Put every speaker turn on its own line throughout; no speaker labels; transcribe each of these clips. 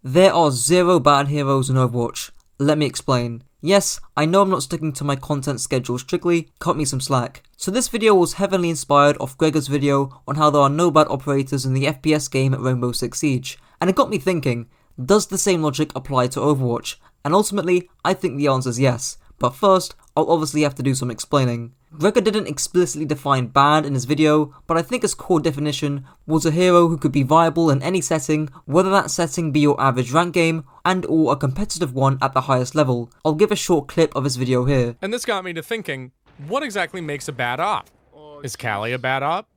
There are zero bad heroes in Overwatch. Let me explain. Yes, I know I'm not sticking to my content schedule strictly, cut me some slack. So this video was heavily inspired off Gregor's video on how there are no bad operators in the FPS game Rainbow Six Siege, and it got me thinking, does the same logic apply to Overwatch? And ultimately, I think the answer is yes, but first, I'll obviously have to do some explaining. Gregor didn't explicitly define bad in his video, but I think his core definition was a hero who could be viable in any setting, whether that setting be your average rank game and or a competitive one at the highest level. I'll give a short clip of his video here.
And this got me to thinking, what exactly makes a bad op? Is Callie a bad op?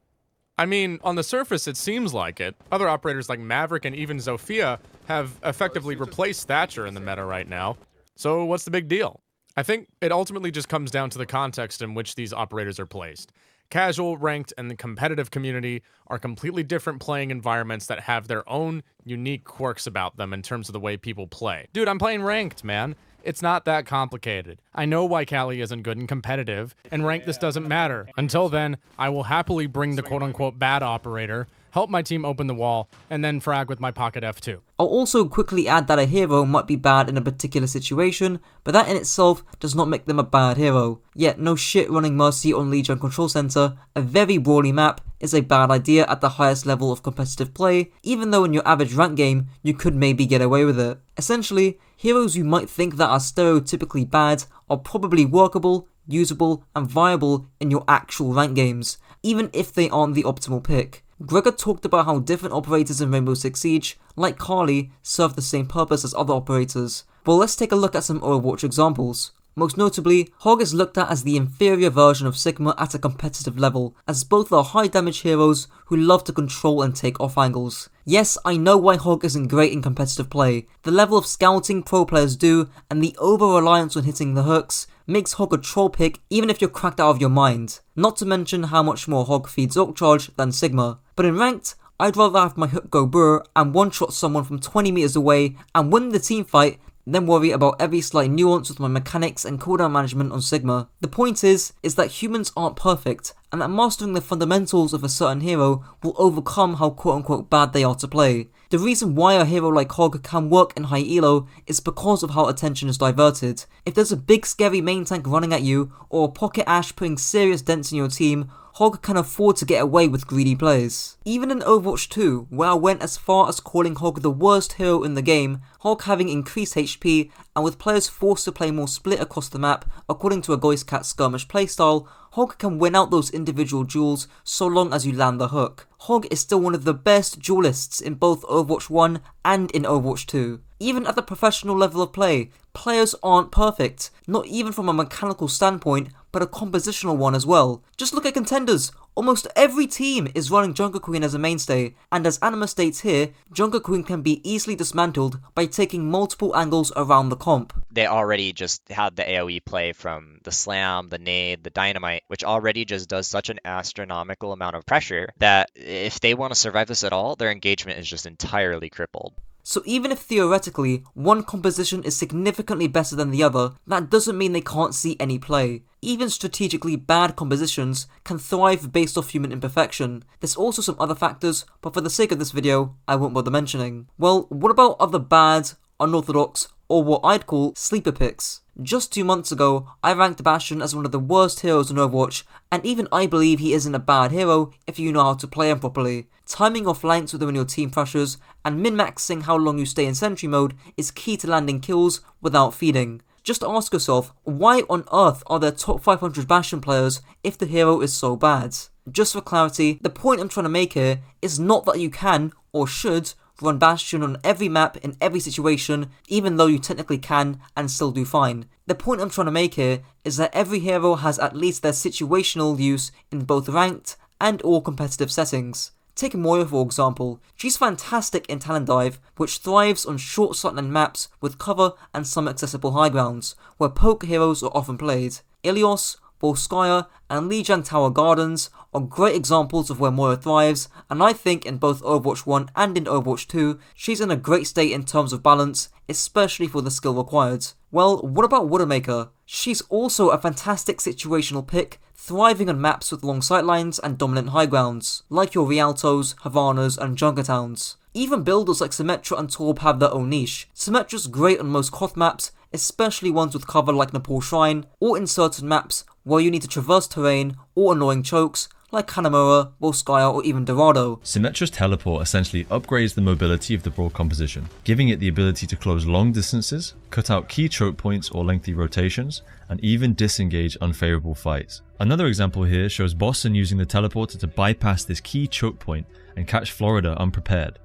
I mean, on the surface it seems like it. Other operators like Maverick and even Zofia have effectively replaced Thatcher in the meta right now. So what's the big deal? I think it ultimately just comes down to the context in which these operators are placed. Casual, ranked, and the competitive community are completely different playing environments that have their own unique quirks about them in terms of the way people play. Dude, I'm playing ranked, man. It's not that complicated. I know why Callie isn't good and competitive, and ranked this doesn't matter. Until then, I will happily bring the quote-unquote bad operator, help my team open the wall, and then frag with my pocket F2.
I'll also quickly add that a hero might be bad in a particular situation, but that in itself does not make them a bad hero. Yet no shit running Mercy on Legion Control Center, a very brawly map, is a bad idea at the highest level of competitive play, even though in your average rank game, you could maybe get away with it. Essentially, heroes you might think that are stereotypically bad are probably workable, usable, and viable in your actual rank games, even if they aren't the optimal pick. Gregor talked about how different operators in Rainbow Six Siege, like Callie, serve the same purpose as other operators. But let's take a look at some Overwatch examples. Most notably, Hog is looked at as the inferior version of Sigma at a competitive level, as both are high damage heroes who love to control and take off angles. Yes, I know why Hog isn't great in competitive play. The level of scouting pro players do, and the over-reliance on hitting the hooks, makes Hog a troll pick even if you're cracked out of your mind. Not to mention how much more Hog feeds Orc Charge than Sigma. But in ranked, I'd rather have my hook go brr and one-shot someone from 20 meters away and win the team fight than worry about every slight nuance with my mechanics and cooldown management on Sigma. The point is that humans aren't perfect, and that mastering the fundamentals of a certain hero will overcome how quote-unquote bad they are to play. The reason why a hero like Hog can work in high elo is because of how attention is diverted. If there's a big scary main tank running at you, or a pocket Ashe putting serious dents in your team, Hog can afford to get away with greedy plays. Even in Overwatch 2, where I went as far as calling Hog the worst hero in the game, Hog having increased HP, and with players forced to play more split across the map according to a Ghost Cat skirmish playstyle, Hog can win out those individual duels so long as you land the hook. Hog is still one of the best duelists in both Overwatch 1 and in Overwatch 2. Even at the professional level of play, players aren't perfect, not even from a mechanical standpoint, but a compositional one as well. Just look at contenders. Almost every team is running Jungle Queen as a mainstay, and as Anima states here, Jungle Queen can be easily dismantled by taking multiple angles around the comp.
They already just had the AoE play from the slam, the nade, the dynamite, which already just does such an astronomical amount of pressure that if they want to survive this at all, their engagement is just entirely crippled.
So even if theoretically one composition is significantly better than the other, that doesn't mean they can't see any play. Even strategically bad compositions can thrive based off human imperfection. There's also some other factors, but for the sake of this video, I won't bother mentioning. Well, what about other bad, unorthodox, or what I'd call sleeper picks? Just 2 months ago, I ranked Bastion as one of the worst heroes in Overwatch, and even I believe he isn't a bad hero if you know how to play him properly. Timing off flanks with when your team pressures, and min-maxing how long you stay in sentry mode is key to landing kills without feeding. Just ask yourself, why on earth are there top 500 Bastion players if the hero is so bad? Just for clarity, the point I'm trying to make here is not that you can, or should, run Bastion on every map in every situation, even though you technically can and still do fine. The point I'm trying to make here is that every hero has at least their situational use in both ranked and or competitive settings. Take Moira for example. She's fantastic in Talon Dive, which thrives on short Sutland maps with cover and some accessible high grounds, where poke heroes are often played. Ilios, Volskaya, and Lijiang Tower Gardens are great examples of where Moira thrives, and I think in both Overwatch 1 and in Overwatch 2, she's in a great state in terms of balance, especially for the skill required. Well, what about Widowmaker? She's also a fantastic situational pick, thriving on maps with long sightlines and dominant high grounds, like your Rialtos, Havanas, and Junkertowns. Even builders like Symmetra and Torb have their own niche. Symmetra's great on most Koth maps, especially ones with cover like Nepal Shrine, or in certain maps where you need to traverse terrain or annoying chokes like Hanamura, Volskaya, or even Dorado.
Symmetra's teleport essentially upgrades the mobility of the broad composition, giving it the ability to close long distances, cut out key choke points or lengthy rotations, and even disengage unfavourable fights. Another example here shows Boston using the teleporter to bypass this key choke point and catch Florida unprepared,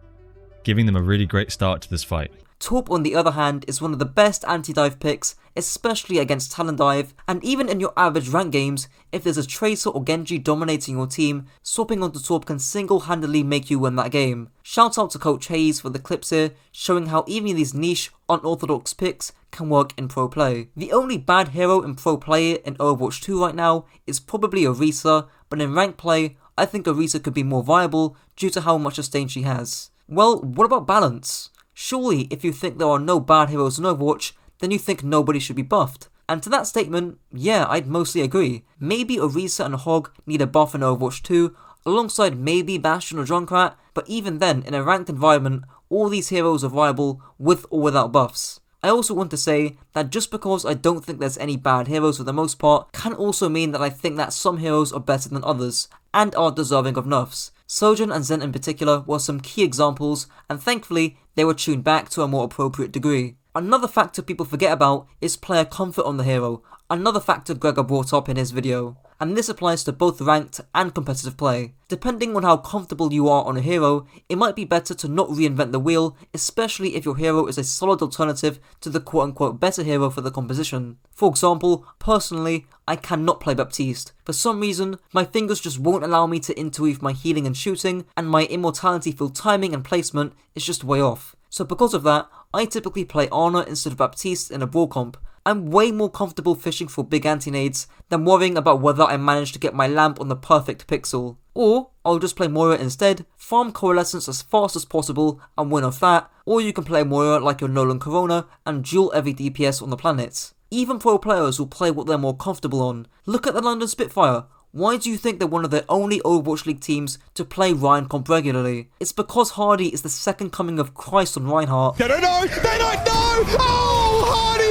giving them a really great start to this fight.
Torb, on the other hand, is one of the best anti-dive picks, especially against Talon Dive, and even in your average rank games, if there's a Tracer or Genji dominating your team, swapping onto Torb can single-handedly make you win that game. Shout out to Coach Hayes for the clips here, showing how even these niche, unorthodox picks can work in pro play. The only bad hero in pro play in Overwatch 2 right now is probably Orisa, but in rank play, I think Orisa could be more viable due to how much sustain she has. Well, what about balance? Surely, if you think there are no bad heroes in Overwatch, then you think nobody should be buffed. And to that statement, yeah, I'd mostly agree. Maybe Orisa and Hog need a buff in Overwatch 2, alongside maybe Bastion or Junkrat, but even then, in a ranked environment, all these heroes are viable with or without buffs. I also want to say that just because I don't think there's any bad heroes for the most part, can also mean that I think that some heroes are better than others, and are deserving of nerfs. Sojourn and Zen in particular were some key examples, and thankfully they were tuned back to a more appropriate degree. Another factor people forget about is player comfort on the hero, another factor Gregor brought up in his video, and this applies to both ranked and competitive play. Depending on how comfortable you are on a hero, it might be better to not reinvent the wheel, especially if your hero is a solid alternative to the quote-unquote better hero for the composition. For example, personally, I cannot play Baptiste. For some reason, my fingers just won't allow me to interweave my healing and shooting, and my immortality-filled timing and placement is just way off. So because of that, I typically play Ana instead of Baptiste in a brawl comp. I'm way more comfortable fishing for big anti-nades than worrying about whether I manage to get my lamp on the perfect pixel. Or, I'll just play Moira instead, farm Coalescence as fast as possible and win off that, or you can play Moira like your Nolan Corona and duel every DPS on the planet. Even pro players will play what they're more comfortable on. Look at the London Spitfire. Why do you think they're one of the only Overwatch League teams to play Ryan comp regularly? It's because Hardy is the second coming of Christ on Reinhardt.
They don't know! They don't know! Oh, Hardy!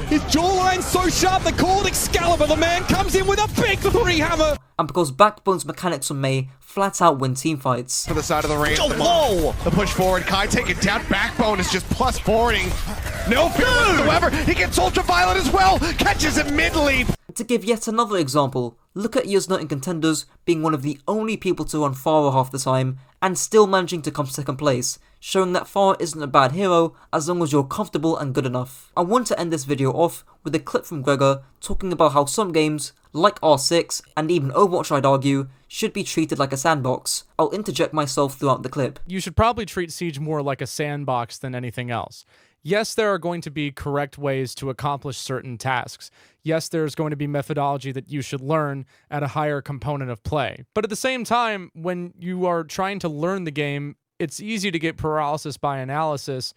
His jawline's so sharp they call it Excalibur. The man comes in with a big three hammer!
And because Backbone's mechanics on Mei flat out win teamfights.
To the side of the range.
Oh, whoa!
The push forward. Kai taking down. Backbone is just plus forwarding. No fear whatsoever. He gets ultraviolet as well. Catches him mid-leap.
To give yet another example, look at Yuzna in Contenders being one of the only people to run Pharah half the time and still managing to come second place, showing that Pharah isn't a bad hero as long as you're comfortable and good enough. I want to end this video off with a clip from Gregor talking about how some games, like R6 and even Overwatch I'd argue, should be treated like a sandbox. I'll interject myself throughout the clip.
You should probably treat Siege more like a sandbox than anything else. Yes, there are going to be correct ways to accomplish certain tasks. Yes, there's going to be methodology that you should learn at a higher component of play. But at the same time, when you are trying to learn the game, it's easy to get paralysis by analysis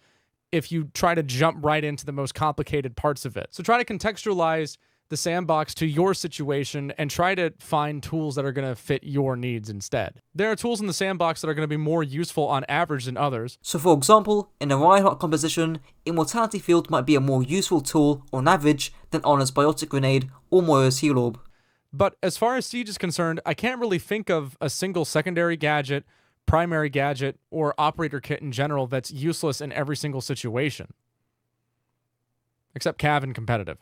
if you try to jump right into the most complicated parts of it. So try to contextualize the sandbox to your situation and try to find tools that are going to fit your needs instead. There are tools in the sandbox that are going to be more useful on average than others.
So for example, in a Reinhardt composition, Immortality Field might be a more useful tool on average than Honor's Biotic Grenade or Moira's Heal Orb.
But as far as Siege is concerned, I can't really think of a single secondary gadget, primary gadget, or operator kit in general that's useless in every single situation. Except Cav in competitive.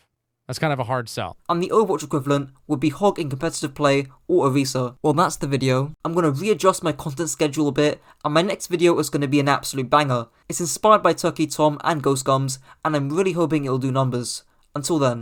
That's kind of a hard sell.
And the Overwatch equivalent would be Hog in competitive play or Orisa. Well, that's the video. I'm going to readjust my content schedule a bit, and my next video is going to be an absolute banger. It's inspired by Turkey Tom and Ghost Gums, and I'm really hoping it'll do numbers. Until then.